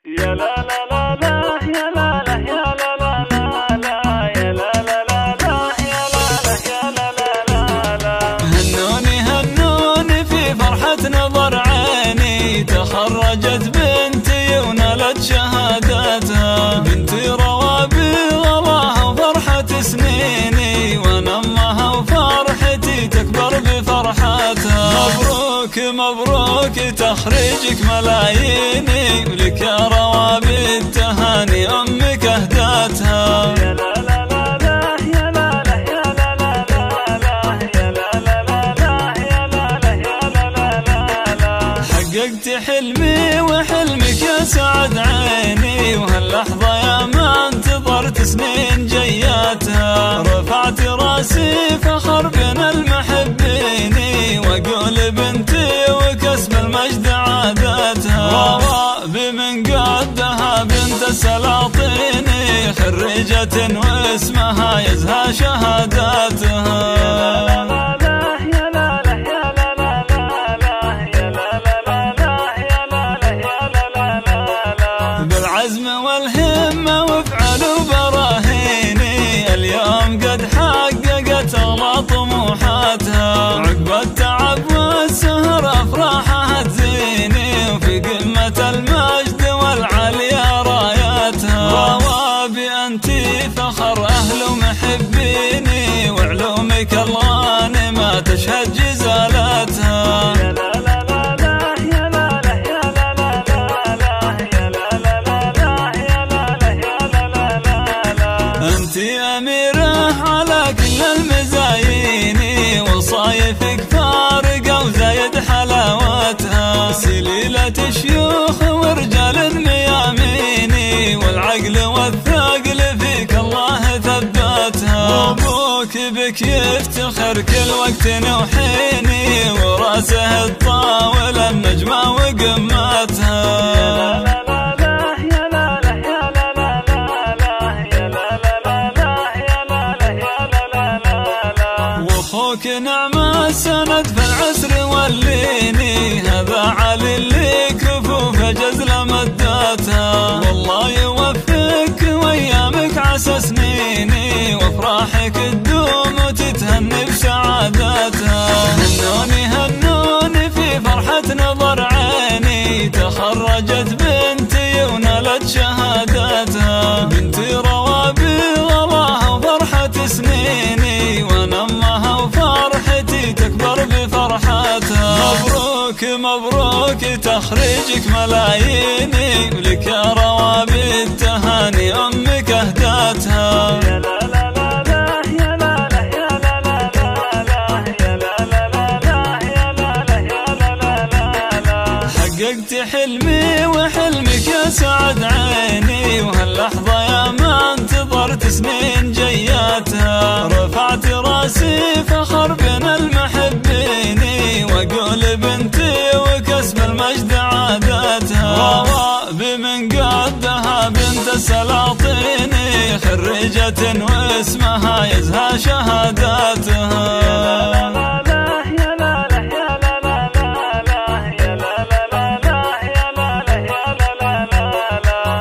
يا لا لا لا لا يا لا لا يا لا لا لا لا يا لا لا لا لا يا لا لا يا لا لا لا لا. هنوني هنوني في فرحة نظر عيني، تخرجت بنتي ونالت شهادتها، بنتي روابي غلاها وفرحة سنيني، وانا امها وفرحتي تكبر بفرحتها. مبروك مبروك تخريجك ملاييني، ولك يا روابي التهاني امك اهداتها. يا لا لا لا لا يا لا لا يا لا لا لا لا يا لا لا لا لا يا لا لا يا لا لا لا لا. حققت حلمي وحلمك يا سعد عيني، وهاللحظة يا ما انتظرت سنين جياتها، رفعت راسي فخر بين المحبين، واقول بنتي وكسب المجد عادتها. روابي من قدها بنت السلاطين، خريجة واسمها يزهى شهاداتها. بالعزم والهمة وافعل براهيني، اليوم قد حققت أغلى طموحاتها، عقب التعب والسهر أفراحها تزيني، وفي قمة المجد والعليا راياتها. روابي أنتي فخر أهل ومحبيني، وعلومك الغانمة تشهد جزالاتها. انتي أميرة على كل المزايين، وصايفك فارقة وزايد حلاوتها، سليلة شيوخ ورجال مياميني، والعقل والثقل فيك الله ثبتها. أبوك بك يفتخر كل وقت وحيني، وراسه الطاول النجمة وقمتها. واخوك نعم السند في العسر والليني، هذا علي اللي كفوف جزل مداتها، والله يوفقك وايامك عسى سنيني، وافراحك تدوم وتتهني بسعادتها. هنوني هنوني في فرحة نظر عيني، تخرجت بنتي ونالت شهاداتها، بنتي روابي غلاها وفرحة سنيني، وانا امها وفرحتي تكبر بفرحتها. مبروك مبروك تخريجك ملاييني، ولك يا روابي التهاني امك اهداتها. يا لا لا لا لا يا لا لا يا لا لا لا لا يا لا لا لا لا يا لا لا يا لا لا لا لا. حققت حلمي وحلمك يا سعد عيني، وهاللحظة يا ما انتظرت سنين جياتها، رفعت راسي فخر بين المحبين، واقول بنتي وكسب المجد عادتها. روابي من قدها بنت السلاطين، خريجة واسمها يزهى شهاداتها.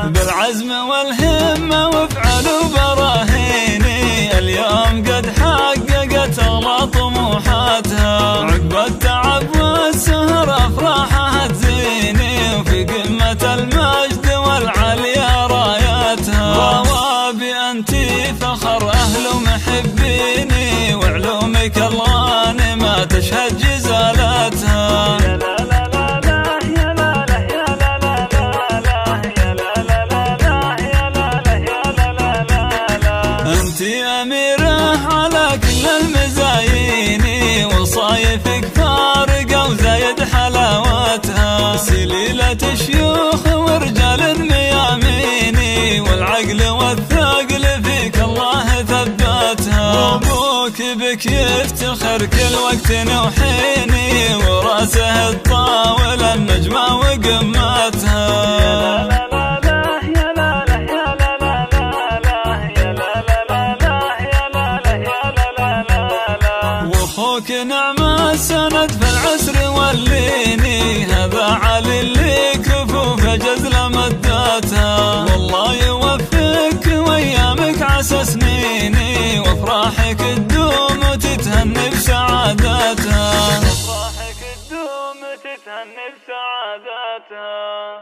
بالعزم والهمة وافعلوا براهيني، اليوم قد حققت أغلى طموحاتها، عقب التعب والسهر أفراحها تزيني، وفي قمة المجد والعليا راياتها. روابي أنتي فخر أهل ومحبيني، وعلومك الغانمة تشهد جزالاتها. انتي أميرة على كل المزايين، وصايفك فارقة وزايد حلاوتها، سليلة شيوخ ورجال مياميني، والعقل والثقل فيك الله ثبتها. أبوك بك يفتخر كل وقت وحيني، وراسه الطاول النجمة وقمتها. واخوك نعم السند في العسر والليني، هذا علي اللي كفوف جزل مداتها، أفراحك تدوم وتتهنى بسعاداتها، أفراحك تدوم وتتهنى بسعاداتها.